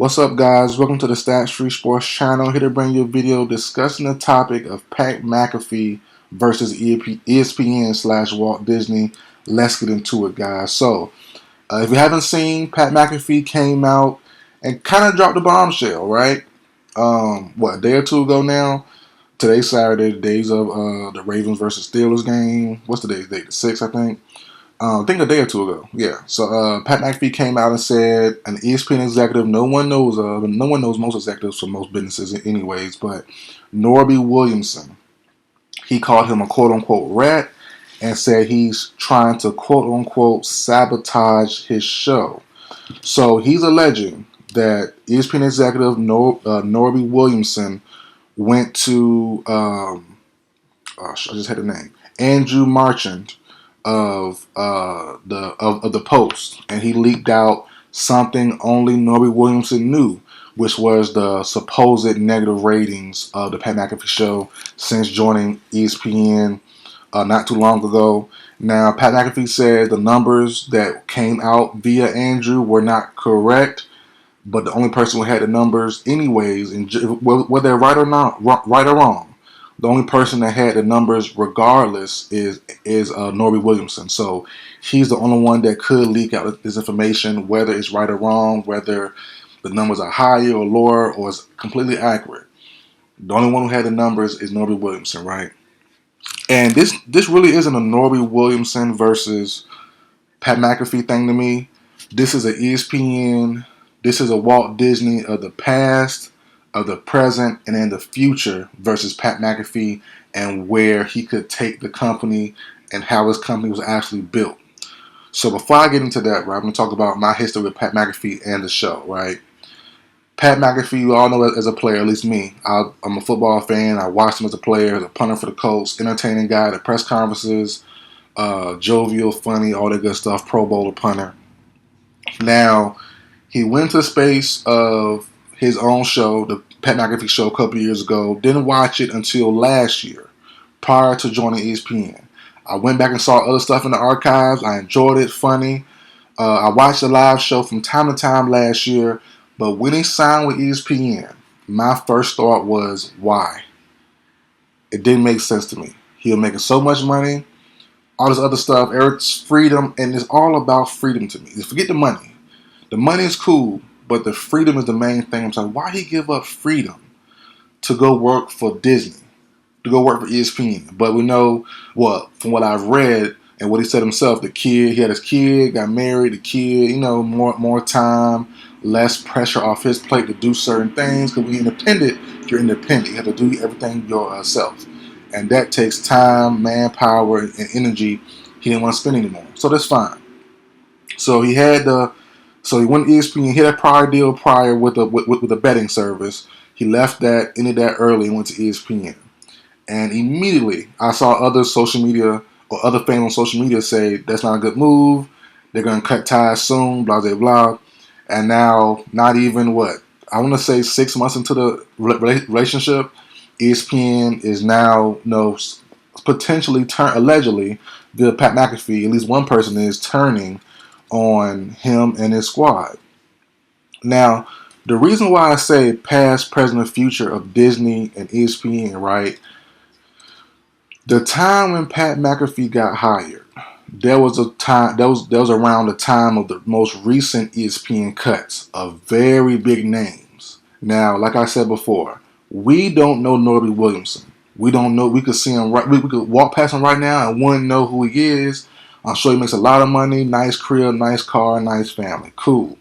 What's up, guys? Welcome to the Stats Free Sports channel. Here to bring you a video discussing the topic of Pat McAfee versus ESPN / Walt Disney. Let's get into it, guys. So, if you haven't seen, Pat McAfee came out and kind of dropped the bombshell, right? A day or two ago now? Today's Saturday, the days of the Ravens versus Steelers game. What's today's date? The 6th, I think. I think a day or two ago. Yeah. So Pat McAfee came out and said an ESPN executive no one knows of, and no one knows most executives for most businesses anyways, but Norby Williamson. He called him a quote-unquote rat and said he's trying to quote-unquote sabotage his show. So he's alleging that ESPN executive Norby Williamson went to, I just had the name, Andrew Marchand, of the Post, and he leaked out something only Norby Williamson knew, which was the supposed negative ratings of the Pat McAfee show since joining ESPN not too long ago. Now, Pat McAfee said the numbers that came out via Andrew were not correct, but the only person who had the numbers anyways, and whether they're right or not, right or wrong, the only person that had the numbers regardless is Norby Williamson. So he's the only one that could leak out this information, whether it's right or wrong, whether the numbers are higher or lower, or it's completely accurate. The only one who had the numbers is Norby Williamson, right? And this really isn't a Norby Williamson versus Pat McAfee thing to me. This is an ESPN, this is a Walt Disney of the past, of the present, and in the future versus Pat McAfee, and where he could take the company and how his company was actually built. So before I get into that, right, I'm going to talk about my history with Pat McAfee and the show, right? Pat McAfee, you all know as a player, at least me. I'm a football fan. I watched him as a player, as a punter for the Colts, entertaining guy at press conferences, jovial, funny, all that good stuff, Pro Bowler punter. Now, he went to the space of his own show, the Pat McAfee show, a couple years ago. Didn't watch it until last year, prior to joining ESPN. I went back and saw other stuff in the archives. I enjoyed it, funny. I watched the live show from time to time last year, but when he signed with ESPN, my first thought was, why? It didn't make sense to me. He was making so much money, all this other stuff, Eric's freedom, and it's all about freedom to me. Forget the money. The money is cool, but the freedom is the main thing. I'm saying, why he give up freedom to go work for Disney, to go work for ESPN? But we know, from what I've read and what he said himself, he had his kid, got married, the kid, more time, less pressure off his plate to do certain things. Because when you're independent, you have to do everything yourself. And that takes time, manpower, and energy he didn't want to spend anymore. So that's fine. So he went to ESPN. He had a prior deal with a betting service. He left that, ended that early, and went to ESPN. And immediately, I saw other social media or other fans on social media say that's not a good move. They're going to cut ties soon. Blah blah blah. And now, not even I want to say 6 months into the relationship, ESPN is now potentially allegedly the Pat McAfee. At least one person is turning on him and his squad. Now, the reason why I say past, present, and future of Disney and ESPN, right? The time when Pat McAfee got hired, there was around the time of the most recent ESPN cuts of very big names. Now, like I said before, we don't know Norby Williamson. We don't know. We could see him we could walk past him right now and wouldn't know who he is. I'm sure he makes a lot of money, nice crib, nice car, nice family. Cool.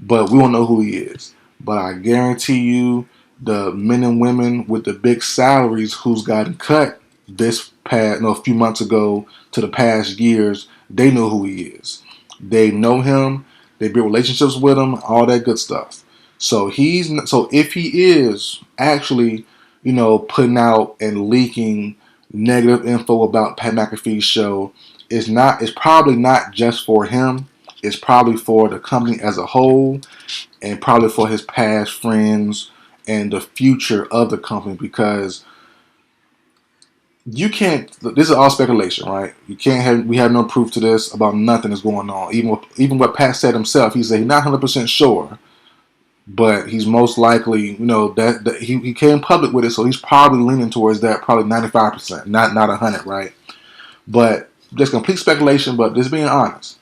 But we won't know who he is. But I guarantee you, the men and women with the big salaries who's gotten cut a few months ago to the past years, they know who he is. They know him. They build relationships with him, all that good stuff. So if he is actually, putting out and leaking negative info about Pat McAfee's show, it's probably not just for him. It's probably for the company as a whole, and probably for his past friends and the future of the company, because you can't. This is all speculation, right? We have no proof to this about nothing that's going on. Even what Pat said himself, he said he's not 100% sure, but he's most likely, that he came public with it, so he's probably leaning towards that, probably 95%, not 100, right? But just complete speculation. But just being honest,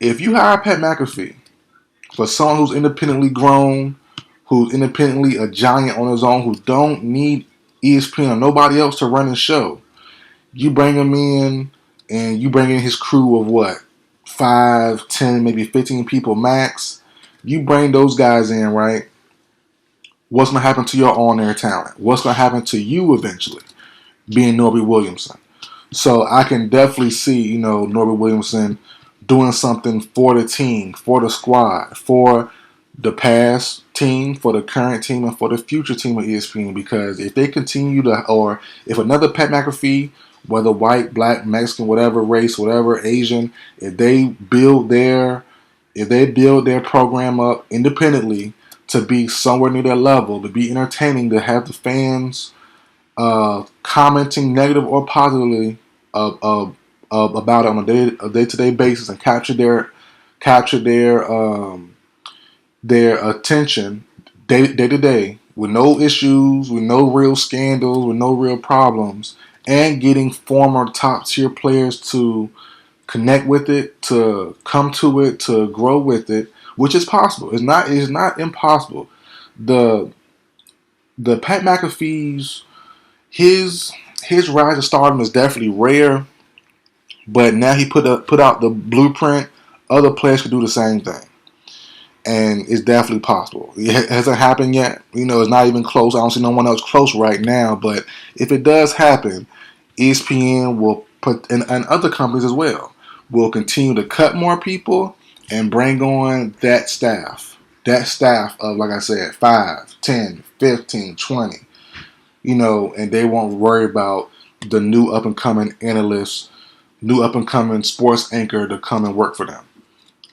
if you hire Pat McAfee for someone who's independently grown, who's independently a giant on his own, who don't need ESPN or nobody else to run his show, you bring him in and you bring in his crew of what, 5, 10, maybe 15 people max. You bring those guys in, right? What's going to happen to your on-air talent? What's going to happen to you eventually, being Norby Williamson? So I can definitely see, Norby Williamson doing something for the team, for the squad, for the past team, for the current team, and for the future team of ESPN. Because if they continue to, or if another Pat McAfee, whether white, black, Mexican, whatever race, whatever Asian, if they build their program up independently to be somewhere near that level, to be entertaining, to have the fans commenting negative or positively about it on a day-to-day basis, and capture their attention day to day, with no issues, with no real scandals, with no real problems, and getting former top tier players to connect with it, to come to it, to grow with it, which is possible. It's not impossible. The Pat McAfee's his rise to stardom is definitely rare, but now he put out the blueprint. Other players could do the same thing, and it's definitely possible. It hasn't happened yet. It's not even close. I don't see no one else close right now. But if it does happen, ESPN will put, and other companies as well, will continue to cut more people and bring on that staff. That staff of, like I said, 5, 10, 15, 20. And they won't worry about the new up and coming analysts, new up and coming sports anchor to come and work for them.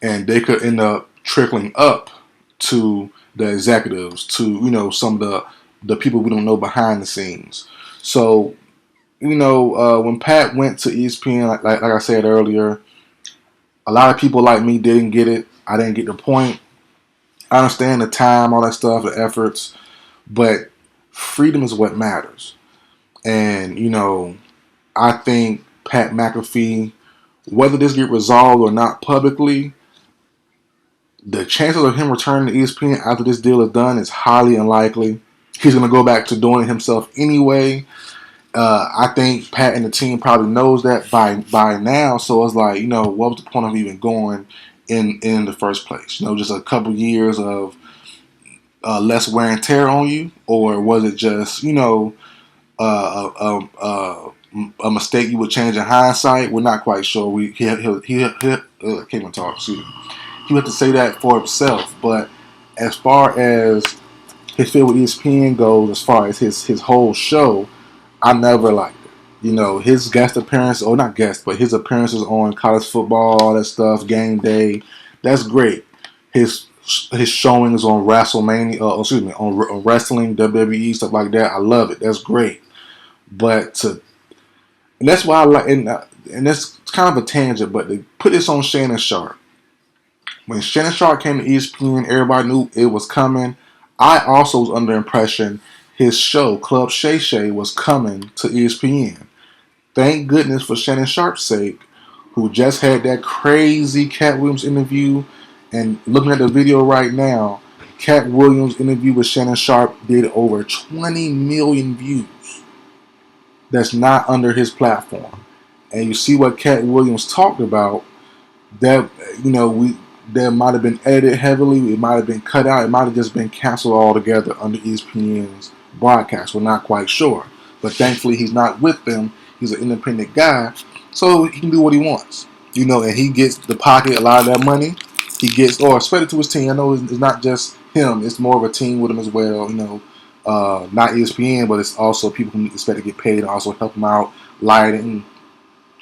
And they could end up trickling up to the executives, to some of the people we don't know behind the scenes. So when Pat went to ESPN, like I said earlier, a lot of people like me didn't get it. I didn't get the point. I understand the time, all that stuff, the efforts, but freedom is what matters. And I think Pat McAfee, whether this get resolved or not publicly, the chances of him returning to ESPN after this deal is done is highly unlikely. He's going to go back to doing it himself anyway. I think Pat and the team probably knows that by now. So it's like, what was the point of even going in the first place? Just a couple years of less wear and tear on you, or was it just a mistake you would change in hindsight? We're not quite sure. He can't even talk. Excuse me. He would have to say that for himself. But as far as his fit with ESPN goes, as far as his whole show, I never liked it. His guest appearance, or not guest, but his appearances on college football, all that stuff, game day, that's great. His showings on WrestleMania, on wrestling, WWE, stuff like that, I love it. That's great. But and that's why I like, and that's kind of a tangent, but they put this on Shannon Sharp. When Shannon Sharp came to ESPN, everybody knew it was coming. I also was under the impression his show, Club Shay Shay, was coming to ESPN. Thank goodness for Shannon Sharp's sake, who just had that crazy Cat Williams interview. And looking at the video right now, Cat Williams' interview with Shannon Sharp did over 20 million views. That's not under his platform. And you see what Cat Williams talked about, that that might have been edited heavily, it might have been cut out, it might have just been canceled altogether under ESPN's broadcast. We're not quite sure. But thankfully he's not with them. He's an independent guy, so he can do what he wants. And he gets to pocket a lot of that money. He gets, or spread it to his team. I know it's not just him, it's more of a team with him as well. Not ESPN, but it's also people who expect to get paid and also help him out, lighting,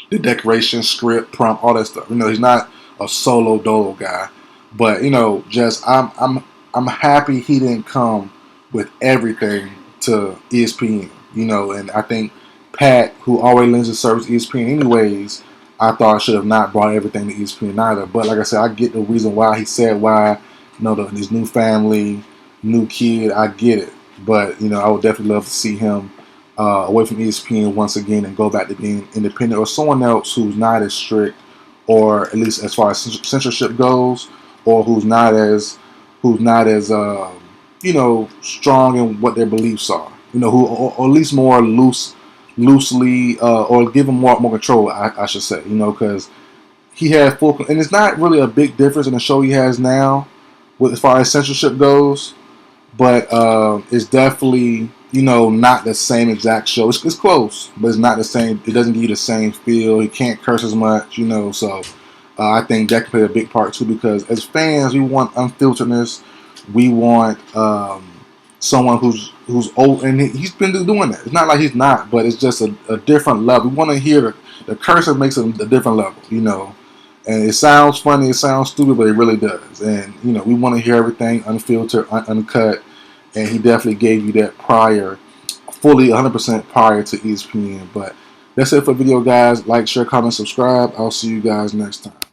the decoration, script, prompt, all that stuff. He's not a solo dolo guy, but just I'm happy he didn't come with everything to ESPN. And I think Pat, who always lends his service to ESPN anyways, I thought I should have not brought everything to ESPN either. But like I said, I get the reason why he said why his new family, new kid. I get it, but I would definitely love to see him away from ESPN once again and go back to being independent, or someone else who's not as strict, or at least as far as censorship goes, or who's not as strong in what their beliefs are. Who or at least more loosely, or give him more control. I should say. Because he had full, and it's not really a big difference in the show he has now, with as far as censorship goes. But it's definitely not the same exact show. It's close, but it's not the same. It doesn't give you the same feel. He can't curse as much, so I think that can play a big part too, because as fans we want unfilteredness. We want someone who's old, and he's been doing that. It's not like he's not, but it's just a different level. We want to hear the cursor makes it a different level, and it sounds funny, it sounds stupid, but it really does. And we want to hear everything unfiltered, uncut, and he definitely gave you that fully 100% prior to ESPN. But that's it for the video, guys. Like, share, comment, subscribe. I'll see you guys next time.